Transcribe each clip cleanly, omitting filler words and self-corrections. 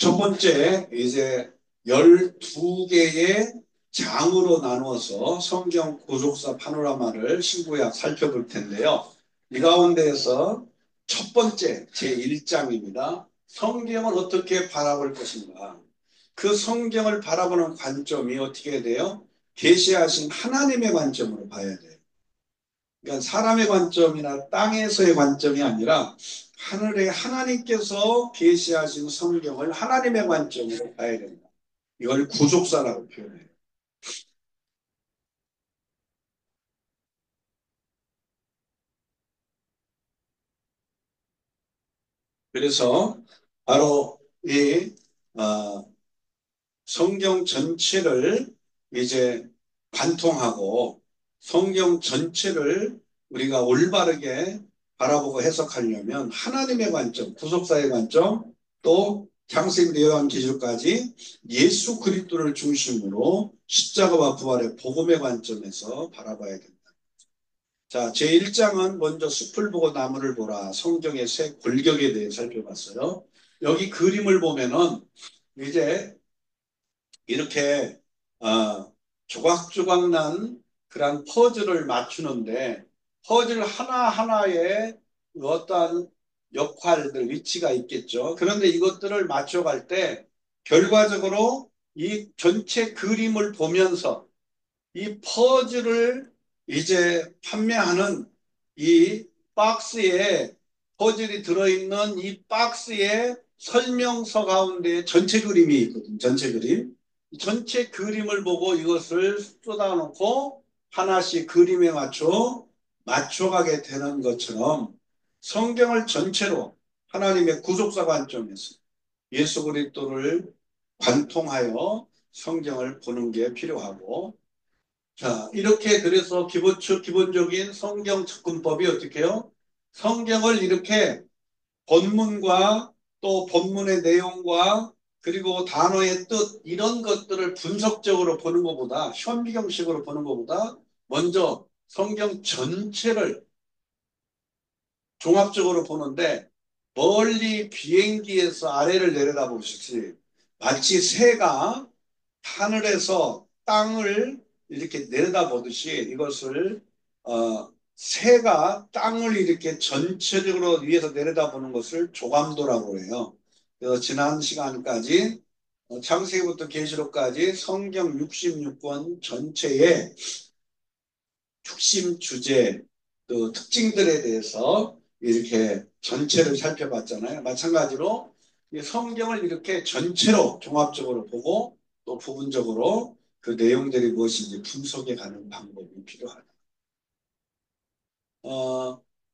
첫 번째, 이제 12개의 장으로 나누어서 성경 구속사 파노라마를 신구약 살펴볼 텐데요. 이 가운데에서 첫 번째 제1장입니다. 성경을 어떻게 바라볼 것인가. 그 성경을 바라보는 관점이 어떻게 돼요? 계시하신 하나님의 관점으로 봐야 돼요. 그러니까 사람의 관점이나 땅에서의 관점이 아니라 하늘에 하나님께서 계시하신 성경을 하나님의 관점으로 봐야 된다. 이걸 구속사라고 표현해요. 그래서 바로 이 성경 전체를 이제 관통하고 성경 전체를 우리가 올바르게 바라보고 해석하려면 하나님의 관점, 구속사의 관점, 또 창세기 요한계시록까지 예수 그리스도를 중심으로 십자가와 부활의 복음의 관점에서 바라봐야 된다. 자, 제1장은 먼저 숲을 보고 나무를 보라. 성경의 새 골격에 대해 살펴봤어요. 여기 그림을 보면은 이제 이렇게 조각조각 난 그런 퍼즐을 맞추는데 퍼즐 하나하나에 어떠한 역할들, 위치가 있겠죠. 그런데 이것들을 맞춰갈 때 결과적으로 이 전체 그림을 보면서 이 퍼즐을 이제 판매하는 이 박스에 퍼즐이 들어있는 이 박스에 설명서 가운데 전체 그림이 있거든. 전체 그림. 전체 그림을 보고 이것을 쏟아놓고 하나씩 그림에 맞춰가게 되는 것처럼 성경을 전체로 하나님의 구속사 관점에서 예수 그리스도를 관통하여 성경을 보는 게 필요하고, 자, 이렇게 그래서 기본적인 성경 접근법이 어떻게 해요? 성경을 이렇게 본문과 또 본문의 내용과 그리고 단어의 뜻 이런 것들을 분석적으로 보는 것보다 현미경식으로 보는 것보다 먼저 성경 전체를 종합적으로 보는데 멀리 비행기에서 아래를 내려다보듯이 마치 새가 하늘에서 땅을 이렇게 내려다보듯이 이것을 새가 땅을 이렇게 전체적으로 위에서 내려다보는 것을 조감도라고 해요. 그래서 지난 시간까지 창세기부터 계시록까지 성경 66권 전체의 핵심 주제, 또 특징들에 대해서 이렇게 전체를 살펴봤잖아요. 마찬가지로 이 성경을 이렇게 전체로 종합적으로 보고 또 부분적으로 그 내용들이 무엇인지 분석해 가는 방법이 필요하다.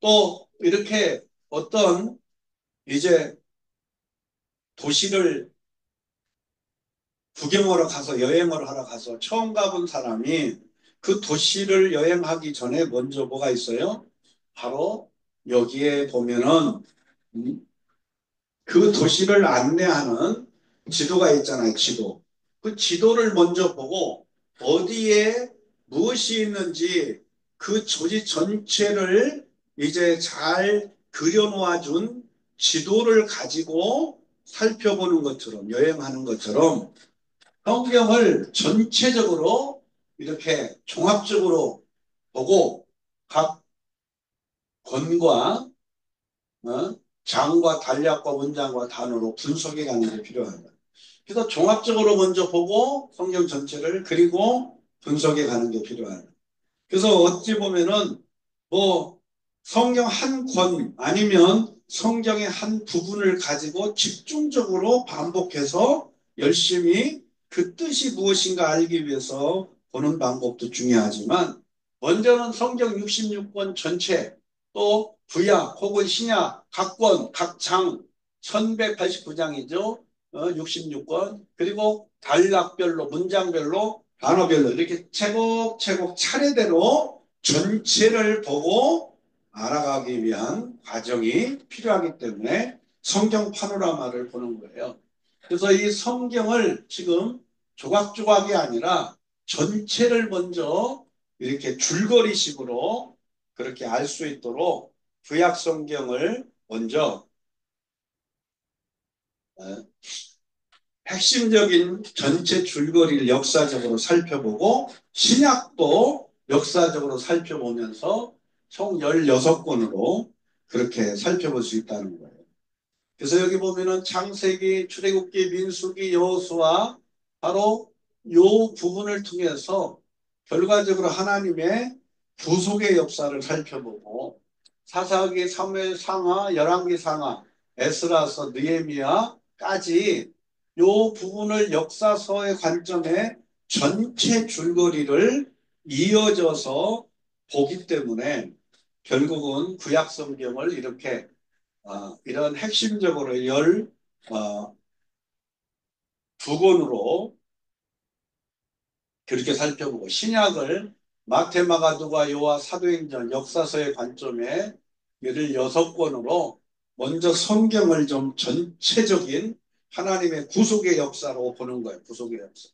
또 이렇게 어떤 이제 도시를 구경하러 가서 여행을 하러 가서 처음 가본 사람이 그 도시를 여행하기 전에 먼저 뭐가 있어요? 바로 여기에 보면은 음, 그 도시를 안내하는 지도가 있잖아요. 지도. 그 지도를 먼저 보고 어디에 무엇이 있는지 그 조지 전체를 이제 잘 그려놓아 준 지도를 가지고 살펴보는 것처럼 여행하는 것처럼 성경을 전체적으로 이렇게 종합적으로 보고 각 권과 장과 단락과 문장과 단어로 분석해 가는 게 필요합니다. 그래서 종합적으로 먼저 보고 성경 전체를 그리고 분석해 가는 게 필요합니다. 그래서 어찌 보면은 뭐 성경 한 권 아니면 성경의 한 부분을 가지고 집중적으로 반복해서 열심히 그 뜻이 무엇인가 알기 위해서 보는 방법도 중요하지만 먼저는 성경 66권 전체 또 구약 혹은 신약 각 권, 각 장 1189장이죠. 66권 그리고 단락별로 문장별로 단어별로 이렇게 차곡차곡 차례대로 전체를 보고 알아가기 위한 과정이 필요하기 때문에 성경 파노라마를 보는 거예요. 그래서 이 성경을 지금 조각조각이 아니라 전체를 먼저 이렇게 줄거리식으로 그렇게 알 수 있도록 구약 성경을 먼저 핵심적인 전체 줄거리를 역사적으로 살펴보고 신약도 역사적으로 살펴보면서 총 16권으로 그렇게 살펴볼 수 있다는 거예요. 그래서 여기 보면은 창세기, 출애굽기, 민수기, 여호수아 바로 요 부분을 통해서 결과적으로 하나님의 구속의 역사를 살펴보고 사사기, 사무엘 상하, 열왕기 상하, 에스라서, 느헤미야까지 요 부분을 역사서의 관점에 전체 줄거리를 이어져서 보기 때문에 결국은 구약 성경을 이렇게 이런 핵심적으로 두 권으로 그렇게 살펴보고 신약을 마태, 마가, 누가, 요한, 사도행전 역사서의 관점에 16권으로 먼저 성경을 좀 전체적인 하나님의 구속의 역사로 보는 거예요. 구속의 역사.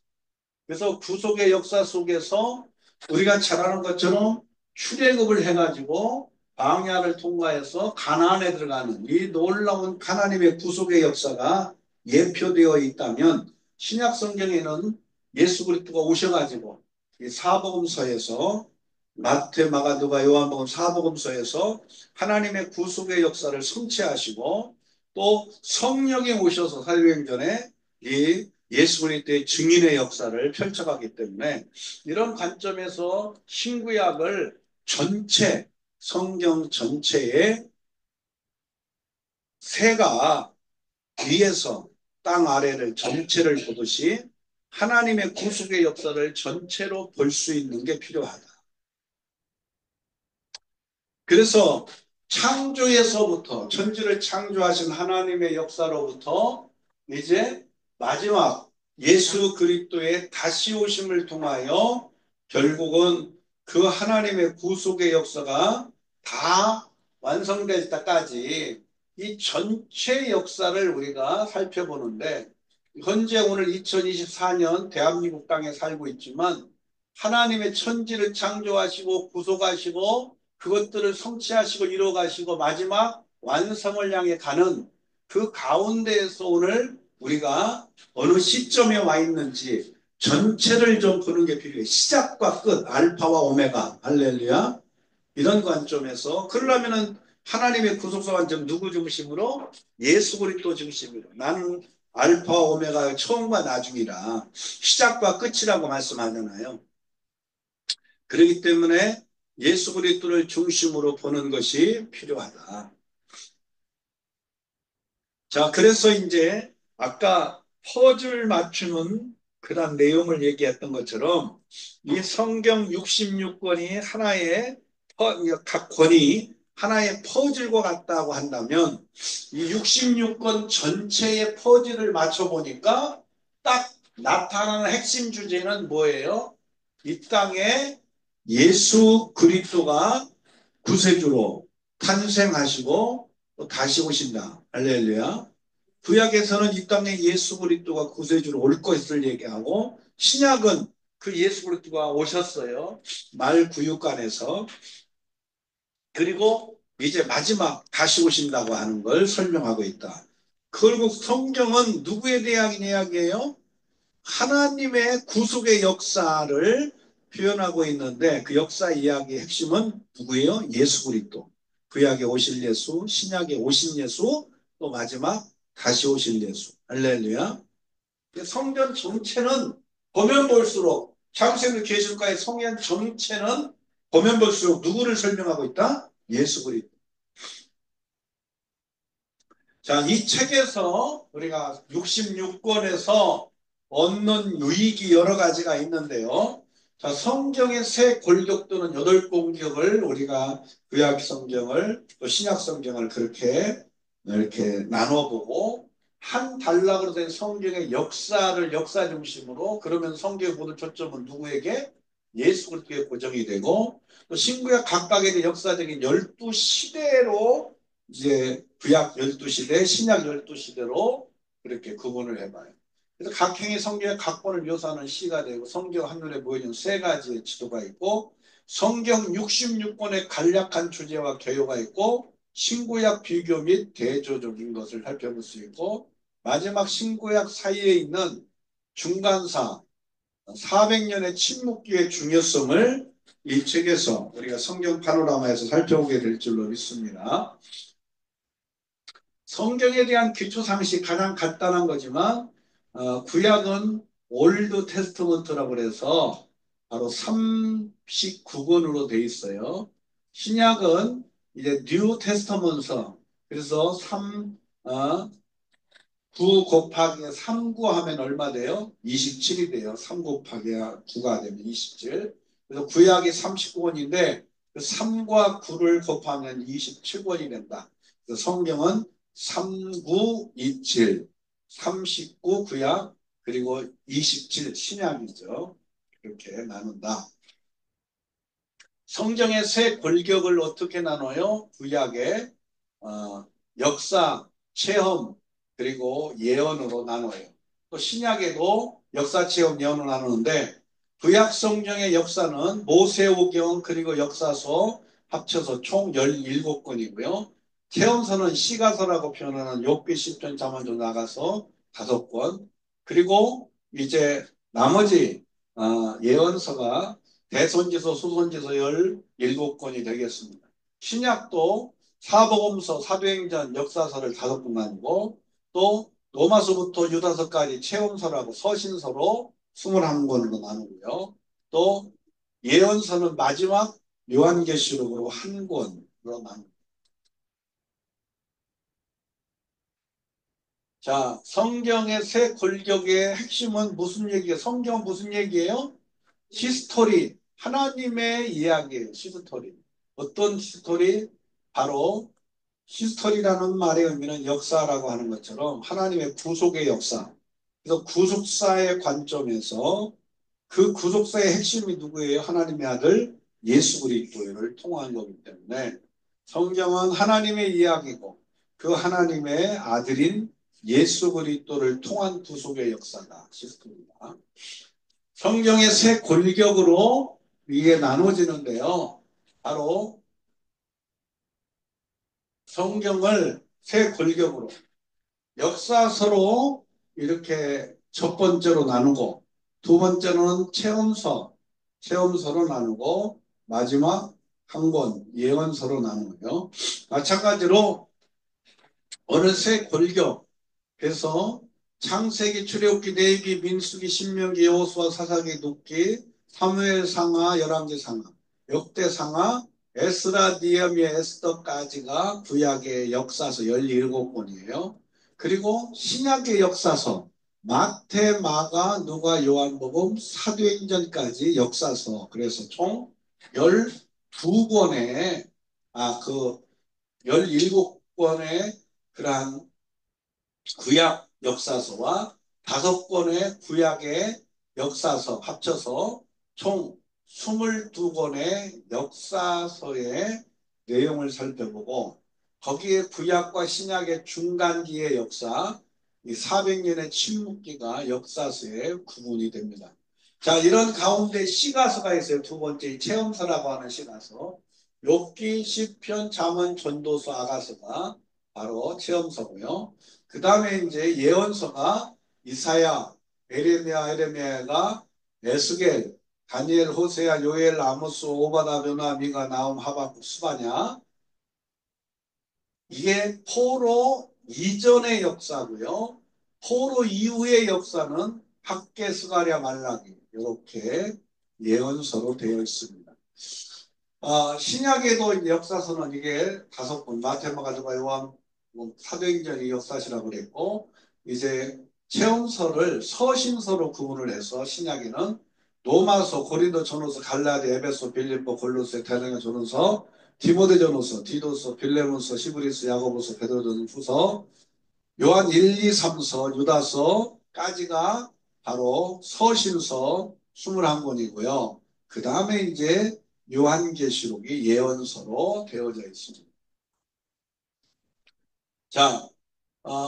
그래서 구속의 역사 속에서 우리가 잘 아는 것처럼 출애굽을 해가지고 광야를 통과해서 가나안에 들어가는 이 놀라운 하나님의 구속의 역사가 예표되어 있다면 신약 성경에는 예수 그리스도가 오셔가지고 이 사복음서에서 마태, 마가, 누가, 요한복음 사복음서에서 하나님의 구속의 역사를 성취하시고 또 성령이 오셔서 사도행전에 이 예수 그리스도의 증인의 역사를 펼쳐가기 때문에 이런 관점에서 신구약을 전체 성경 전체의 새가 위에서 땅 아래를 전체를 보듯이 하나님의 구속의 역사를 전체로 볼 수 있는 게 필요하다. 그래서 창조에서부터 천지를 창조하신 하나님의 역사로부터 이제 마지막 예수 그리스도의 다시 오심을 통하여 결국은 그 하나님의 구속의 역사가 다 완성될 때까지 이 전체 역사를 우리가 살펴보는데 현재 오늘 2024년 대한민국 땅에 살고 있지만 하나님의 천지를 창조하시고 구속하시고 그것들을 성취하시고 이루어가시고 마지막 완성을 향해 가는 그 가운데에서 오늘 우리가 어느 시점에 와 있는지 전체를 좀 보는 게 필요해요. 시작과 끝, 알파와 오메가, 할렐루야. 이런 관점에서 그러려면은 하나님의 구속사 관점 누구 중심으로? 예수 그리스도 중심으로. 나는 알파와 오메가의 처음과 나중이라 시작과 끝이라고 말씀하잖아요. 그렇기 때문에 예수 그리스도를 중심으로 보는 것이 필요하다. 자, 그래서 이제 아까 퍼즐 맞추는 그런 내용을 얘기했던 것처럼 이 성경 66권이 하나의 각 권이 하나의 퍼즐과 같다고 한다면 이 66권 전체의 퍼즐을 맞춰보니까 딱 나타나는 핵심 주제는 뭐예요? 이 땅에 예수 그리스도가 구세주로 탄생하시고 또 다시 오신다. 할렐루야. 구약에서는 이 땅에 예수 그리스도가 구세주로 올 것을 얘기하고 신약은 그 예수 그리스도가 오셨어요. 말구육간에서. 그리고 이제 마지막 다시 오신다고 하는 걸 설명하고 있다. 결국 성경은 누구에 대한 이야기예요? 하나님의 구속의 역사를 표현하고 있는데 그 역사 이야기의 핵심은 누구예요? 예수 그리스도. 구약에 오실 예수, 신약에 오신 예수, 또 마지막 다시 오실 예수. 할렐루야. 성경 전체는 보면 볼수록 창세기 계시록가의 성경 전체는 보면 볼수록 누구를 설명하고 있다? 예수 그리스도. 자, 이 책에서 우리가 66권에서 얻는 유익이 여러 가지가 있는데요. 자, 성경의 세 골격 또는 8공격을 우리가 구약 성경을 또 신약 성경을 그렇게 이렇게 나눠보고 한 단락으로 된 성경의 역사를 역사 중심으로 그러면 성경의 모든 초점은 누구에게? 예수 그리스도에 고정이 되고 또 신구약 각각의 역사적인 12시대로 이제 구약 12시대, 신약 12시대로 그렇게 구분을 해봐요. 그래서 각 행의 성경의 각본을 묘사하는 시가 되고 성경 한눈에 보이는 세 가지의 지도가 있고 성경 66권의 간략한 주제와 개요가 있고 신구약 비교 및 대조적인 것을 살펴볼 수 있고 마지막 신구약 사이에 있는 중간사 400년의 침묵기의 중요성을 이 책에서 우리가 성경 파노라마에서 살펴보게 될 줄로 믿습니다. 성경에 대한 기초 상식 가장 간단한 거지만 구약은 올드 테스트먼트라고 해서 바로 39권으로 되어 있어요. 신약은 이제 뉴 테스터먼트 그래서 9 곱하기 39 하면 얼마 돼요? 27이 돼요. 3 곱하기 9가 되면 27. 그래서 구약이 39권인데 그 3과 9를 곱하면 27권이 된다. 그래서 성경은 3927, 39 구약 그리고 27 신약이죠. 이렇게 나눈다. 성경의 세 골격을 어떻게 나눠요? 구약의 역사, 체험, 그리고 예언으로 나눠요. 또 신약에도 역사, 체험, 예언으로 나누는데 구약 성경의 역사는 모세오경 그리고 역사서 합쳐서 총 17권이고요. 체험서는 시가서라고 표현하는 욥기, 시편, 잠언 나가서 5권. 그리고 이제 나머지 예언서가 대선지서, 수선지서 17권이 되겠습니다. 신약도 사복음서, 사도행전, 역사서를 5권 나누고 또 로마서부터 유다서까지 체험서라고 서신서로 21권으로 나누고요. 또 예언서는 마지막 요한계시록으로 1권으로 나눕니다. 자, 성경의 세 골격의 핵심은 무슨 얘기예요? 성경은 무슨 얘기예요? 히스토리, 하나님의 이야기예요. 히스토리. 어떤 히스토리? 바로 히스토리라는 말의 의미는 역사라고 하는 것처럼 하나님의 구속의 역사. 그래서 구속사의 관점에서 그 구속사의 핵심이 누구예요? 하나님의 아들 예수 그리스도를 통한 거기 때문에 성경은 하나님의 이야기고 그 하나님의 아들인 예수 그리스도를 통한 구속의 역사가 히스토리입니다. 성경의 세 골격으로 이게 나눠지는데요. 바로 성경을 세 골격으로 역사서로 이렇게 첫 번째로 나누고 두 번째는 체험서로 나누고 마지막 한 권 예언서로 나누고요. 마찬가지로 어느 세 골격 그래서 창세기, 출애굽기, 레위기, 민수기, 신명기, 여호수아, 사사기, 눕기, 사무엘상하, 열왕기상하, 역대상하, 에스라, 니헤미야, 에스더까지가 구약의 역사서 17권이에요. 그리고 신약의 역사서 마태, 마가, 누가, 요한복음, 사도행전까지 역사서 그래서 총 12권의 17권의 그러한 구약 역사서와 5권의 구약의 역사서 합쳐서 총 22권의 역사서의 내용을 살펴보고 거기에 구약과 신약의 중간기의 역사, 이 400년의 침묵기가 역사서에 구분이 됩니다. 자, 이런 가운데 시가서가 있어요. 두 번째 체험서라고 하는 시가서. 욥기, 시편, 잠언, 전도서, 아가서가 바로 체험서고요. 그 다음에 이제 예언서가 이사야, 에레미야가 에스겔, 다니엘, 호세야, 요엘, 아모스, 오바다, 변화, 미가, 나움, 하박국, 스바냐. 이게 포로 이전의 역사고요. 포로 이후의 역사는 학개, 스가랴, 말라기 이렇게 예언서로 되어 있습니다. 신약에도 역사서는 이게 5권, 마태마가, 누가, 요한, 사도행전이 역사시라고 그랬고 이제 체험서를 서신서로 구분을 해서 신약에는 로마서, 고린도 전후서, 갈라디, 에베소, 빌립보, 골로새, 대사로니가 전후서, 디모데 전후서, 디도서, 빌레몬서, 시브리스, 야고보서, 베드로전후서, 요한 1, 2, 3서, 유다서까지가 바로 서신서 21권이고요. 그 다음에 이제 요한계시록이 예언서로 되어져 있습니다. 자,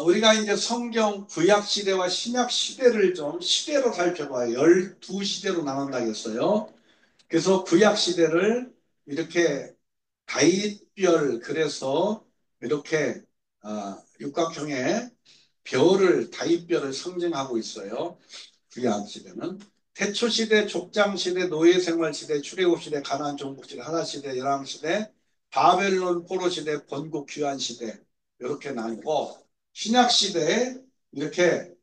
우리가 이제 성경 구약 시대와 신약 시대를 좀 시대로 살펴봐요. 12시대로 나눈다겠어요. 그래서 구약 시대를 이렇게 다윗별 그래서 이렇게 육각형의 별을 다윗별을 상징하고 있어요. 구약시대는 태초시대, 족장시대, 노예생활시대, 출애굽시대, 가나안 정복시대, 하나시대, 열왕시대, 바벨론 포로시대, 건국 귀환시대 이렇게 나뉘고 신약시대에 이렇게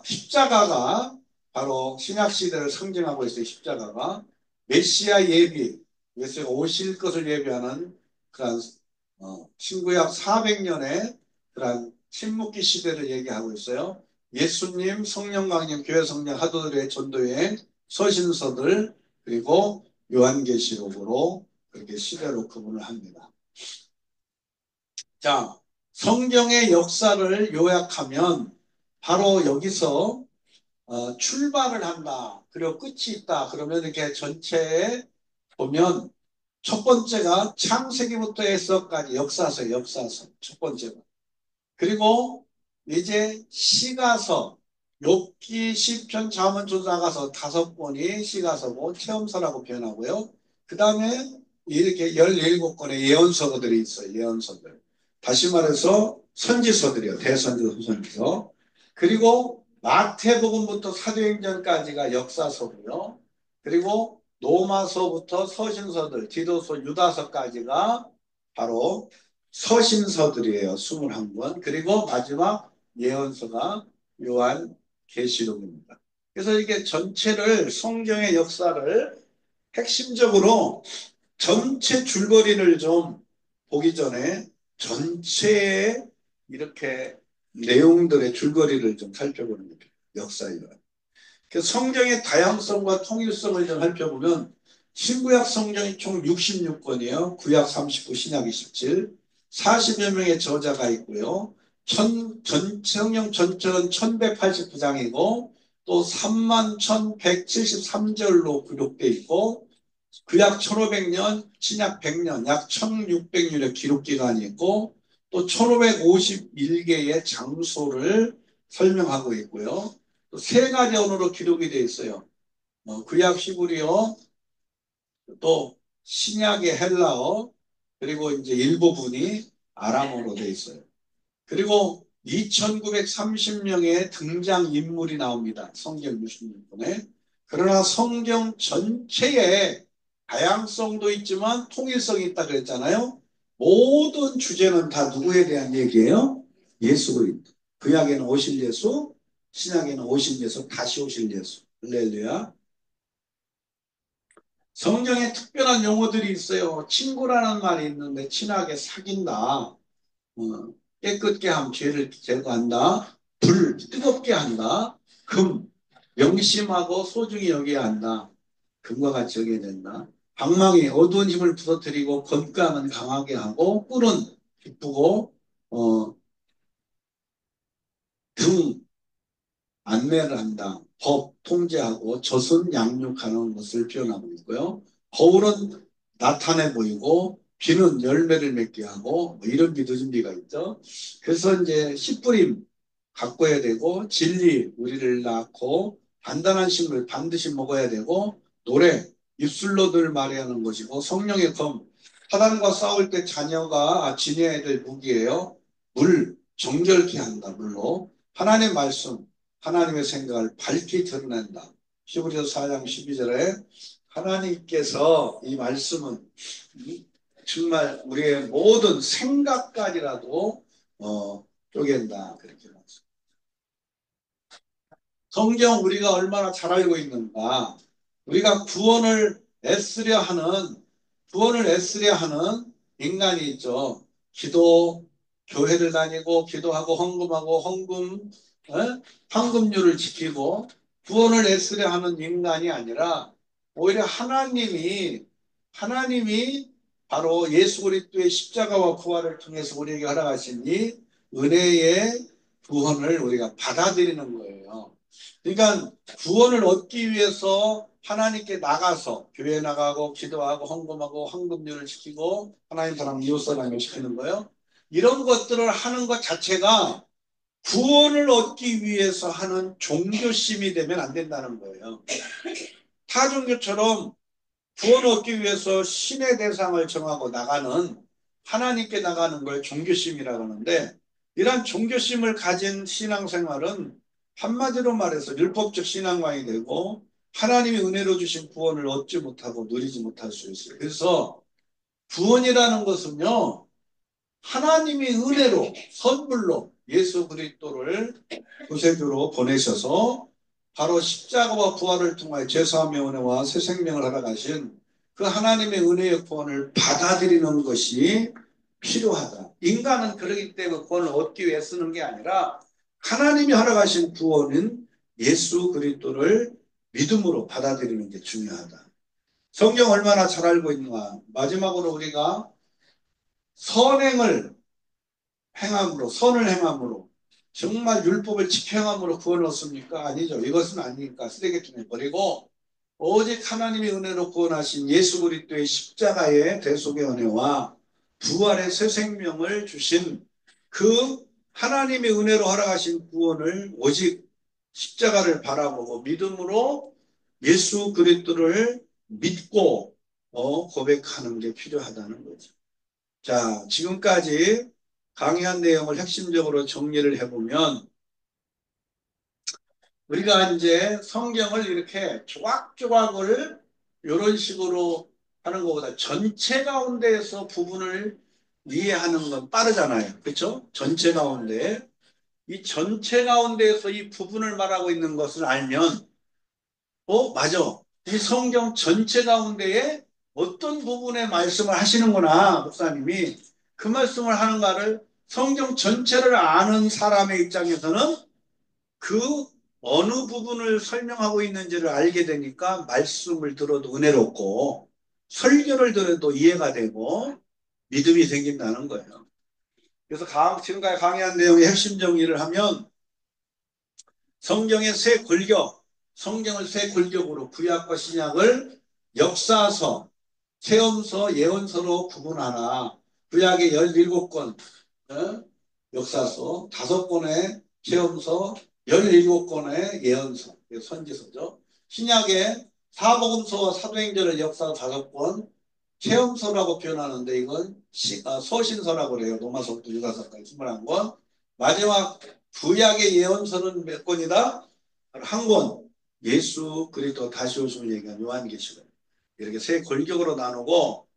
십자가가 바로 신약시대를 상징하고 있어요. 십자가가 메시아 예비, 그래서 오실 것을 예비하는 그런 신구약 400년의 그런 침묵기 시대를 얘기하고 있어요. 예수님, 성령 강림, 교회 성령, 하도들의 전도여행, 서신서들, 그리고 요한계시록으로 그렇게 시대로 구분을 합니다. 자, 성경의 역사를 요약하면 바로 여기서 출발을 한다. 그리고 끝이 있다. 그러면 이렇게 전체에 보면 첫 번째가 창세기부터 해석까지 역사서 첫 번째가. 그리고 이제 시가서, 욥기, 시편, 잠언, 조사가서 5권이 시가서고 체험서라고 표현하고요. 그 다음에 이렇게 17권의 예언서들이 있어요. 예언서들. 다시 말해서 선지서들이요. 대선지서, 후선지서. 그리고 마태복음부터 사도행전까지가 역사서고요. 그리고 로마서부터 서신서들, 디도서, 유다서까지가 바로 서신서들이에요. 21권. 그리고 마지막 예언서가 요한계시록입니다. 그래서 이게 전체를 성경의 역사를 핵심적으로 전체 줄거리를 좀 보기 전에 전체의 이렇게 내용들의 줄거리를 좀 살펴보는 겁니다. 역사이라. 성경의 다양성과 통일성을 좀 살펴보면 신구약 성경이 총 66권이에요. 구약 39, 신약 27, 40여 명의 저자가 있고요. 성경 전체는 1189장이고 또 31,173절로 기록되어 있고 구약 1500년, 신약 100년, 약 1600년의 기록기간이 있고 또 1551개의 장소를 설명하고 있고요. 또 3가지 언어로 기록이 되어 있어요. 구약 히브리어, 또 신약의 헬라어, 그리고 이제 일부분이 아람어로 되어 있어요. 그리고 2930명의 등장인물이 나옵니다. 성경 66권에. 그러나 성경 전체에 다양성도 있지만 통일성이 있다 그랬잖아요. 모든 주제는 다 누구에 대한 얘기예요? 예수 그리스도. 구약에는 오실 예수, 신약에는 오실 예수, 다시 오실 예수. 할렐루야. 성경에 특별한 용어들이 있어요. 친구라는 말이 있는데 친하게 사귄다. 깨끗게 함, 죄를 제거한다. 불, 뜨겁게 한다. 금, 명심하고 소중히 여겨야 한다. 금과 같이 여겨야 된다. 방망이, 어두운 힘을 부서뜨리고 건강은 강하게 하고 뿔은 기쁘고 등 안내를 한다. 법, 통제하고 젖은 양육하는 것을 표현하고 있고요. 거울은 나타내 보이고 비는 열매를 맺게 하고 뭐 이런 믿어준 비가 있죠. 그래서 이제 씨뿌림 가꿔야 되고 진리 우리를 낳고 단단한 식물 반드시 먹어야 되고 노래 입술로 늘 말해야 하는 것이고 성령의 검 사단과 싸울 때 자녀가 지녀야 될 무기예요. 물 정결케 한다. 물로 하나님의 말씀 하나님의 생각을 밝히 드러낸다. 히브리서 4장 12절에 하나님께서 이 말씀은 정말 우리의 모든 생각까지라도 쪼갠다. 그렇게 말씀. 성경 우리가 얼마나 잘 알고 있는가. 우리가 구원을 애쓰려 하는 인간이 있죠. 교회를 다니고 기도하고 헌금률을 지키고 구원을 애쓰려 하는 인간이 아니라 오히려 하나님이 바로 예수 그리스도의 십자가와 부활을 통해서 우리에게 허락하신 이 은혜의 구원을 우리가 받아들이는 거예요. 그러니까 구원을 얻기 위해서 하나님께 나가서 교회 나가고 기도하고 헌금하고 헌금률을 지키고 하나님 사랑 이웃 사랑을 지키는 거예요. 이런 것들을 하는 것 자체가 구원을 얻기 위해서 하는 종교심이 되면 안 된다는 거예요. 타 종교처럼 구원을 얻기 위해서 신의 대상을 정하고 나가는 하나님께 나가는 걸 종교심이라고 하는데 이러한 종교심을 가진 신앙생활은 한마디로 말해서 율법적 신앙관이 되고 하나님이 은혜로 주신 구원을 얻지 못하고 누리지 못할 수 있어요. 그래서 구원이라는 것은요, 하나님이 은혜로 선물로 예수 그리스도를 구세주로 보내셔서 바로 십자가와 부활을 통하여 죄사함의 은혜와 새 생명을 허락하신 그 하나님의 은혜의 구원을 받아들이는 것이 필요하다. 인간은 그러기 때문에 구원을 얻기 위해 쓰는 게 아니라 하나님이 허락하신 구원은 예수 그리스도를 믿음으로 받아들이는 게 중요하다. 성경 얼마나 잘 알고 있는가. 마지막으로 우리가 선행을 행함으로, 선을 행함으로, 정말 율법을 지켜 행함으로 구원을 얻습니까? 아니죠. 이것은 아니니까 쓰레기통에 버리고 오직 하나님의 은혜로 구원하신 예수 그리스도의 십자가의 대속의 은혜와 부활의 새 생명을 주신 그 하나님의 은혜로 허락하신 구원을 오직 십자가를 바라보고 믿음으로 예수 그리스도를 믿고 고백하는 게 필요하다는 거죠. 자, 지금까지 강의한 내용을 핵심적으로 정리를 해보면 우리가 이제 성경을 이렇게 조각조각을 이런 식으로 하는 것보다 전체 가운데에서 부분을 이해하는 건 빠르잖아요. 그렇죠? 전체 가운데. 이 전체 가운데에서 이 부분을 말하고 있는 것을 알면 맞아. 이 성경 전체 가운데에 어떤 부분의 말씀을 하시는구나, 목사님이. 그 말씀을 하는가를 성경 전체를 아는 사람의 입장에서는 그 어느 부분을 설명하고 있는지를 알게 되니까 말씀을 들어도 은혜롭고 설교를 들어도 이해가 되고 믿음이 생긴다는 거예요. 그래서 지금까지 강의한 내용의 핵심 정리를 하면 성경의 세 골격, 성경을 세 골격으로 구약과 신약을 역사서, 체험서, 예언서로 구분하나 구약의 17권 역사서, 5권의 체험서, 17권의 예언서, 선지서죠. 신약의 사복음서와 사도행전을 역사 5권, 체험서라고 표현하는데 이건 서신서라고 그래요. 로마서부터 유다서까지 21권. 마지막 구약의 예언서는 몇 권이다? 한 권. 예수 그리스도 다시 오심을 얘기한 요한계시록. 이렇게 세 골격으로 나누고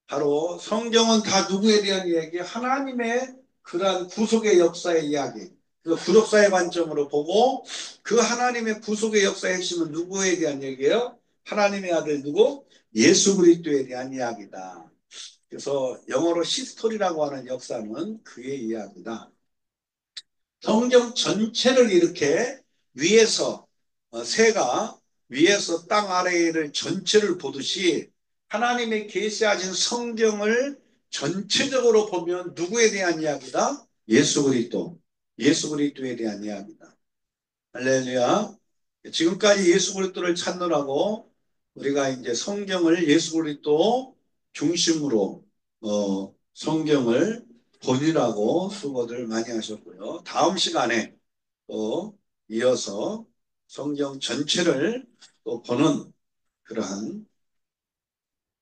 바로 성경은 다 누구에 대한 이야기? 하나님의 그러한 구속의 역사의 이야기. 그 구속사의 관점으로 보고 그 하나님의 구속의 역사의 핵심은 누구에 대한 얘기예요? 하나님의 아들 누구? 예수 그리스도에 대한 이야기다. 그래서 영어로 히스토리라고 하는 역사는 그의 이야기다. 성경 전체를 이렇게 위에서 새가 위에서 땅 아래를 전체를 보듯이 하나님의 계시하신 성경을 전체적으로 보면 누구에 대한 이야기다? 예수 그리스도. 예수 그리스도에 대한 이야기다. 할렐루야. 지금까지 예수 그리스도를 찾느라고 우리가 이제 성경을 예수 그리스도 중심으로 성경을 본이라고 수고들 많이 하셨고요. 다음 시간에 또 이어서 성경 전체를 또 보는 그러한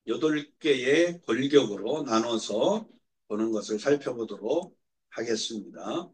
8개의 골격으로 나눠서 보는 것을 살펴보도록 하겠습니다.